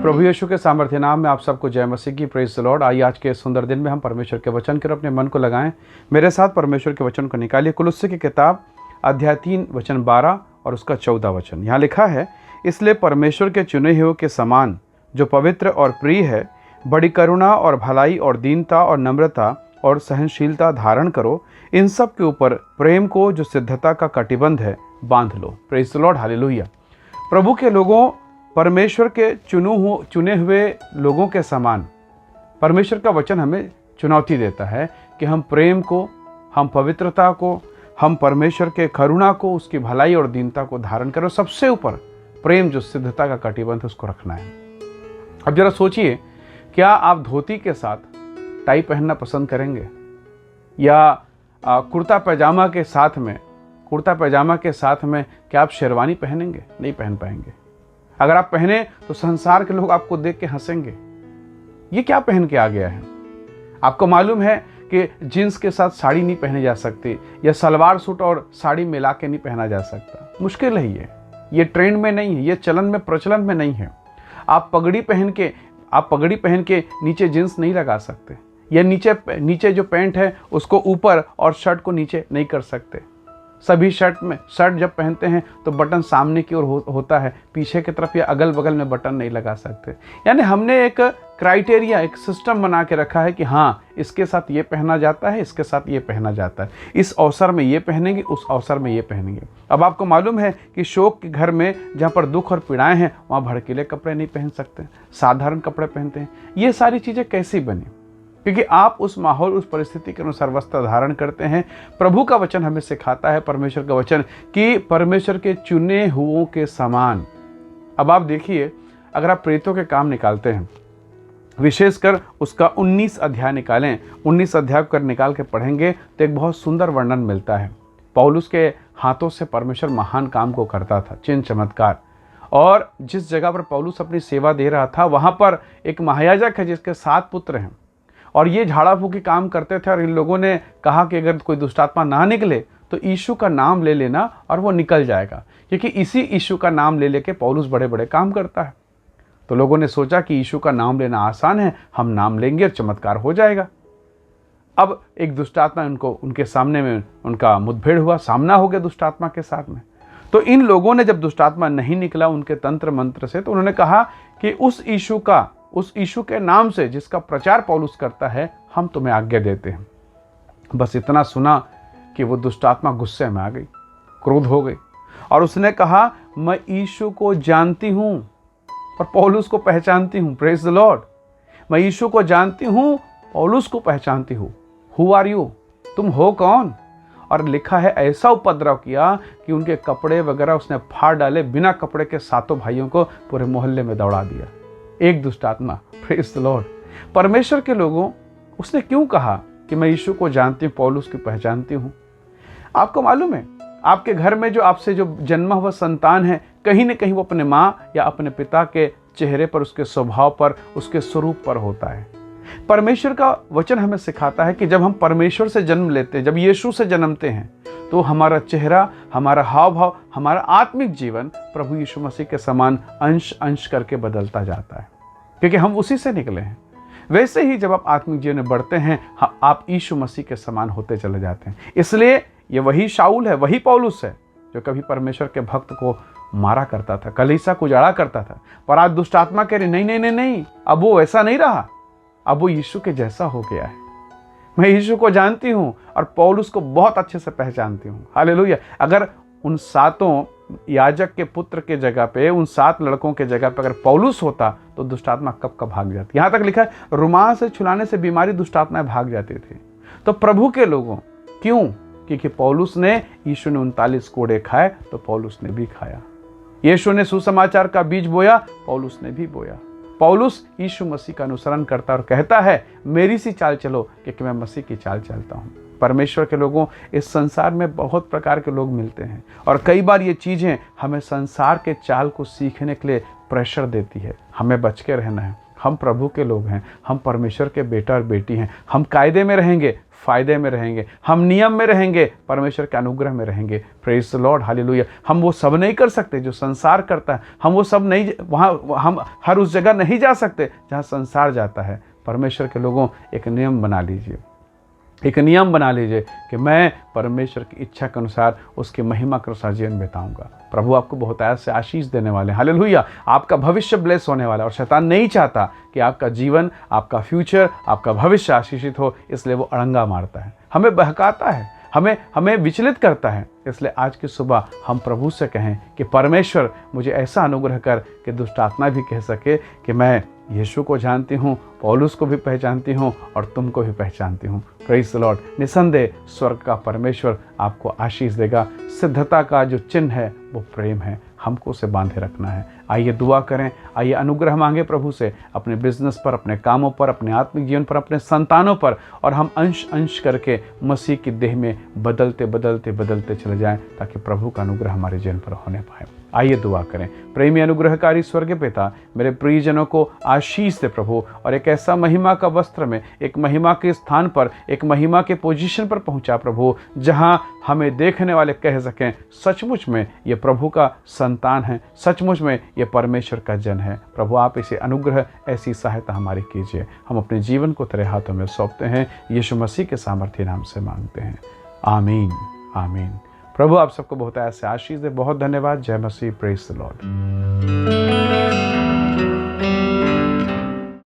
प्रभु यीशु के सामर्थ्य नाम में आप सबको जय मसीह की। Praise the Lord. आइए आज के सुंदर दिन में हम परमेश्वर के वचन की ओर अपने मन को लगाएं। मेरे साथ परमेश्वर के वचन को निकालिए। कुलुस्सी की किताब अध्याय 3 वचन 12 और उसका 14 वचन। यहाँ लिखा है, इसलिए परमेश्वर के चुने हुए के समान जो पवित्र और प्रिय है, बड़ी करुणा और भलाई और दीनता और नम्रता और सहनशीलता धारण करो। इन सब के ऊपर प्रेम को जो सिद्धता का कटिबंध है बांध लो। Praise the Lord, hallelujah. प्रभु के लोगों, परमेश्वर के चुने हुए लोगों के समान परमेश्वर का वचन हमें चुनौती देता है कि हम प्रेम को, हम पवित्रता को, हम परमेश्वर के करुणा को, उसकी भलाई और दीनता को धारण करो। सबसे ऊपर प्रेम जो सिद्धता का कटिबंध उसको रखना है। अब जरा सोचिए, क्या आप धोती के साथ टाई पहनना पसंद करेंगे या कुर्ता पैजामा के साथ में क्या आप शेरवानी पहनेंगे? नहीं पहन पाएंगे। अगर आप पहने तो संसार के लोग आपको देख के हंसेंगे, ये क्या पहन के आ गया है। आपको मालूम है कि जीन्स के साथ साड़ी नहीं पहनी जा सकती या सलवार सूट और साड़ी मिला के नहीं पहना जा सकता। मुश्किल है ये ट्रेंड में नहीं है, ये चलन में, प्रचलन में नहीं है। आप पगड़ी पहन के नीचे जीन्स नहीं लगा सकते, या नीचे जो पैंट है उसको ऊपर और शर्ट को नीचे नहीं कर सकते। सभी शर्ट जब पहनते हैं तो बटन सामने की ओर होता है, पीछे की तरफ या अगल बगल में बटन नहीं लगा सकते। यानी हमने एक क्राइटेरिया, एक सिस्टम बना के रखा है कि हाँ, इसके साथ ये पहना जाता है, इसके साथ ये पहना जाता है, इस अवसर में ये पहनेंगे, उस अवसर में ये पहनेंगे। अब आपको मालूम है कि शोक के घर में जहाँ पर दुख और पीड़ाएं हैं वहाँ भड़कीले कपड़े नहीं पहन सकते, साधारण कपड़े पहनते हैं। ये सारी चीज़ें कैसी बनी? क्योंकि आप उस माहौल, उस परिस्थिति के अनुसार वस्त्र धारण करते हैं। प्रभु का वचन हमें सिखाता है, परमेश्वर का वचन, कि परमेश्वर के चुने हुओं के समान। अब आप देखिए, अगर आप प्रेरितों के काम निकालते हैं, विशेषकर उसका 19 अध्याय निकालें, 19 अध्याय कर निकाल के पढ़ेंगे तो एक बहुत सुंदर वर्णन मिलता है। पौलुस के हाथों से परमेश्वर महान काम को करता था, चिन्ह चमत्कार। और जिस जगह पर पौलुस अपनी सेवा दे रहा था वहाँ पर एक महायाजक है जिसके 7 पुत्र हैं, और ये झाड़ा फूकी काम करते थे। और इन लोगों ने कहा कि अगर कोई दुष्टात्मा ना निकले तो यीशु का नाम ले लेना और वो निकल जाएगा, क्योंकि इसी यीशु का नाम ले लेके पौलुस बड़े बड़े काम करता है। तो लोगों ने सोचा कि यीशु का नाम लेना आसान है, हम नाम लेंगे और चमत्कार हो जाएगा। अब एक दुष्टात्मा उनके सामने में उनका मुठभेड़ हुआ, सामना हो गया दुष्टात्मा के साथ में। तो इन लोगों ने, जब दुष्टात्मा नहीं निकला उनके तंत्र मंत्र से, तो उन्होंने कहा कि उस यीशु के नाम से जिसका प्रचार पौलुस करता है, हम तुम्हें आज्ञा देते हैं। बस इतना सुना कि वो दुष्टात्मा गुस्से में आ गई, क्रोध हो गई, और उसने कहा, मैं यीशु को जानती हूं और पौलुस को पहचानती हूं। Praise the Lord. मैं यीशु को जानती हूं, पौलुस को पहचानती हूं। Who are you? तुम हो कौन? और लिखा है, ऐसा उपद्रव किया कि उनके कपड़े वगैरह उसने फाड़ डाले, बिना कपड़े के 7 भाइयों को पूरे मोहल्ले में दौड़ा दिया। एक दुष्टात्मा। Praise the Lord. परमेश्वर के लोगों, उसने क्यों कहा कि मैं यीशु को जानती हूँ, पौलुस की पहचानती हूँ? आपको मालूम है, आपके घर में जो आपसे जो जन्मा हुआ संतान है, कहीं न कहीं वो अपने माँ या अपने पिता के चेहरे पर, उसके स्वभाव पर, उसके स्वरूप पर होता है। परमेश्वर का वचन हमें सिखाता है कि जब हम परमेश्वर से जन्म लेते हैं, जब यीशु से जन्मते हैं, तो हमारा चेहरा, हमारा हाव भाव, हमारा आत्मिक जीवन प्रभु यीशु मसीह के समान अंश अंश करके बदलता जाता है, क्योंकि हम उसी से निकले हैं। वैसे ही जब आप आत्मिक जीवन में बढ़ते हैं, आप यीशु मसीह के समान होते चले जाते हैं। इसलिए ये वही शाऊल है, वही पौलुस है जो कभी परमेश्वर के भक्त को मारा करता था, कलीसिया को उजाड़ा करता था। पर आज दुष्ट आत्मा कह रही, नहीं, अब वो वैसा नहीं रहा, अब वो यीशु के जैसा हो गया है। मैं यीशु को जानती हूँ और पौलुस को बहुत अच्छे से पहचानती हूँ। हालेलुया। अगर उन 7 याजक के पुत्र के जगह पे, उन 7 लड़कों के जगह पे अगर पौलुस होता तो दुष्टात्मा कब कब भाग जाती। यहाँ तक लिखा है, रुमाल से छुलाने से बीमारी दुष्टात्माएं भाग जाती थी। तो प्रभु के लोगों, क्यों? क्योंकि पौलुस ने, यीशु ने 39 कोड़े खाए तो पौलुस ने भी खाया। यीशु ने सुसमाचार का बीज बोया, पौलुस ने भी बोया। पौलुस यीशु मसीह का अनुसरण करता और कहता है, मेरी सी चाल चलो, क्योंकि मैं मसीह की चाल चलता हूँ। परमेश्वर के लोगों, इस संसार में बहुत प्रकार के लोग मिलते हैं, और कई बार ये चीज़ें हमें संसार के चाल को सीखने के लिए प्रेशर देती है। हमें बच के रहना है। हम प्रभु के लोग हैं, हम परमेश्वर के बेटा और बेटी हैं। हम कायदे में रहेंगे, फ़ायदे में रहेंगे, हम नियम में रहेंगे, परमेश्वर के अनुग्रह में रहेंगे। Praise the Lord, hallelujah. हम वो सब नहीं कर सकते जो संसार करता है, हम वो सब नहीं, वहाँ हम हर उस जगह नहीं जा सकते जहाँ संसार जाता है। परमेश्वर के लोगों, एक नियम बना लीजिए, एक नियम बना लीजिए कि मैं परमेश्वर की इच्छा के अनुसार, उसकी महिमा के अनुसार जीवन बिताऊंगा। प्रभु आपको बहुत ऐसे आशीष देने वाले हैं, हालेलुया। आपका भविष्य ब्लेस होने वाला है और शैतान नहीं चाहता कि आपका जीवन, आपका फ्यूचर, आपका भविष्य आशीषित हो, इसलिए वो अड़ंगा मारता है, हमें बहकाता है, हमें विचलित करता है। इसलिए आज की सुबह हम प्रभु से कहें कि परमेश्वर मुझे ऐसा अनुग्रह कर कि दुष्ट आत्मा भी कह सके कि मैं यीशु को जानती हूँ, पौलुस को भी पहचानती हूँ और तुमको भी पहचानती हूँ। Praise the Lord. निसंदेह स्वर्ग का परमेश्वर आपको आशीष देगा। सिद्धता का जो चिन्ह है वो प्रेम है, हमको उसे बांधे रखना है। आइए दुआ करें, आइए अनुग्रह मांगे प्रभु से, अपने बिजनेस पर, अपने कामों पर, अपने आत्मिक जीवन पर, अपने संतानों पर, और हम अंश अंश करके मसीह की देह में बदलते बदलते बदलते चले जाएं, ताकि प्रभु का अनुग्रह हमारे जीवन पर होने पाए। आइए दुआ करें। प्रेमी अनुग्रहकारी स्वर्गीय पिता, मेरे प्रियजनों को आशीष दे प्रभु, और एक ऐसा महिमा का वस्त्र में, एक महिमा के स्थान पर, एक महिमा के पोजीशन पर पहुंचा प्रभु, जहां हमें देखने वाले कह सकें सचमुच में ये प्रभु का संतान है, सचमुच में ये परमेश्वर का जन है। प्रभु आप इसे अनुग्रह, ऐसी सहायता हमारी कीजिए। हम अपने जीवन को तेरे हाथों में सौंपते हैं, यीशु मसीह के सामर्थ्य नाम से मांगते हैं, आमीन, आमीन। प्रभु आप सबको बहुत ऐसे आशीष दे। बहुत धन्यवाद। जय मसीह। Praise the Lord.